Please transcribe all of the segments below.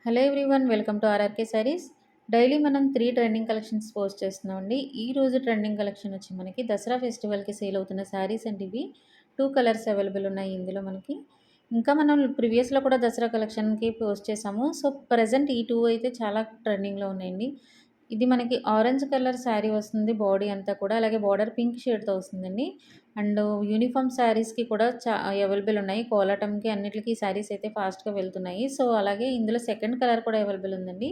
Hello everyone, welcome to RRK saris. Daily మనం 3 trending collections post చేస్తున్నామండి. ఈ రోజు ట్రెండింగ్ కలెక్షన్ వచ్చి మనకి దసరా ఫెస్టివల్కి సేల్ అవుతున్న శారీస్ అండి. ఇవి 2 కలర్స్ అవైలబుల్ ఉన్నాయి ఇందులో మనకి. ఇంకా మనం ప్రీవియస్లో కూడా దసరా కలెక్షన్కి పోస్ట్ చేసాము. సో ప్రజెంట్ ఈ 2 అయితే చాలా ట్రెండింగ్లో ఉన్నాయండి. ఇది మనకి ఆరెంజ్ కలర్ శారీ వస్తుంది బాడీ అంతా కూడా. అలాగే బార్డర్ పింక్ షేడ్తో వస్తుందండి. అండ్ యూనిఫామ్ శారీస్కి కూడా అవైలబుల్ ఉన్నాయి. కోలాటంకి అన్నిటికి శారీస్ అయితే ఫాస్ట్గా వెళ్తున్నాయి. సో అలాగే ఇందులో సెకండ్ కలర్ కూడా అవైలబుల్ ఉందండి.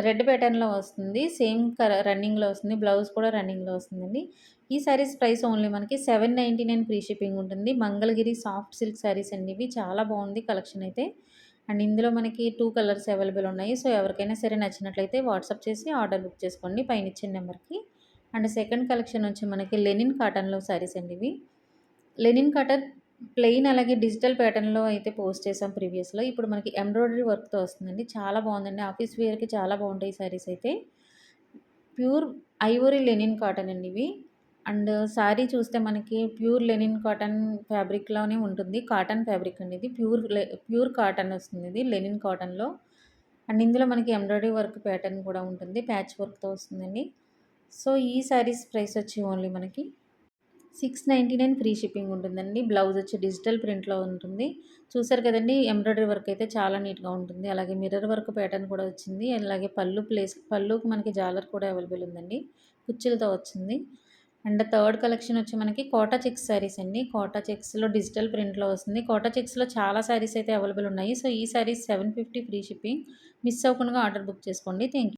రెడ్ ప్యాటర్న్లో వస్తుంది. సేమ్ రన్నింగ్లో వస్తుంది. బ్లౌజ్ కూడా రన్నింగ్లో వస్తుందండి. ఈ శారీస్ ప్రైస్ ఓన్లీ మనకి 799 ఫ్రీ షిప్పింగ్ ఉంటుంది. మంగళగిరి సాఫ్ట్ సిల్క్ శారీస్ అండి ఇవి. చాలా బాగుంది కలెక్షన్ అయితే. అండ్ ఇందులో మనకి 2 కలర్స్ అవైలబుల్ ఉన్నాయి. సో ఎవరికైనా సరే నచ్చినట్లయితే వాట్సాప్ చేసి ఆర్డర్ బుక్ చేసుకోండి పైన ఇచ్చిన నెంబర్కి. అండ్ సెకండ్ కలెక్షన్ వచ్చి మనకి లెనిన్ కాటన్లో శారీస్ అండి ఇవి. లెనిన్ కాటన్ ప్లెయిన్ అలాగే డిజిటల్ ప్యాటర్న్లో అయితే పోస్ట్ చేసాం ప్రీవియస్లో. ఇప్పుడు మనకి ఎంబ్రాయిడరీ వర్క్తో వస్తుందండి. చాలా బాగుందండి. ఆఫీస్ వేర్కి చాలా బాగుంటాయి శారీస్ అయితే. ప్యూర్ ఐవరీ లెనిన్ కాటన్ అండి ఇవి. అండ్ శారీ చూస్తే మనకి ప్యూర్ లెనిన్ కాటన్ ఫ్యాబ్రిక్‌లోనే ఉంటుంది. కాటన్ ఫ్యాబ్రిక్ అండి ఇది. ప్యూర్ కాటన్ వస్తుంది ఇది లెనిన్ కాటన్‌లో. అండ్ ఇందులో మనకి ఎంబ్రాయిడరీ వర్క్ ప్యాటర్న్ కూడా ఉంటుంది. ప్యాచ్ వర్క్‌తో వస్తుందండి. సో ఈ శారీస్ ప్రైస్ వచ్చి ఓన్లీ మనకి 699 ఫ్రీ షిప్పింగ్ ఉంటుందండి. బ్లౌజ్ వచ్చి డిజిటల్ ప్రింట్‌లో ఉంటుంది. చూసారు కదండీ! ఎంబ్రాయిడరీ వర్క్ అయితే చాలా నీట్‌గా ఉంటుంది. అలాగే మిర్రర్ వర్క్ ప్యాటర్న్ కూడా వచ్చింది. అలాగే పళ్ళుకి మనకి జాలర్ కూడా అవైలబుల్ ఉందండి. కుచ్చులతో వచ్చింది. అండ్ థర్డ్ కలెక్షన్ వచ్చి మనకి కోటా చెక్స్ శారీస్ అండి. కోటా చెక్స్‌లో డిజిటల్ ప్రింట్‌లో వస్తుంది. కోటా చెక్స్‌లో చాలా శారీస్ అయితే అవైలబుల్ ఉన్నాయి. సో ఈ శారీస్ 750 ఫ్రీ షిప్పింగ్. మిస్ అవ్వకుండా ఆర్డర్ బుక్ చేసుకోండి. Thank you.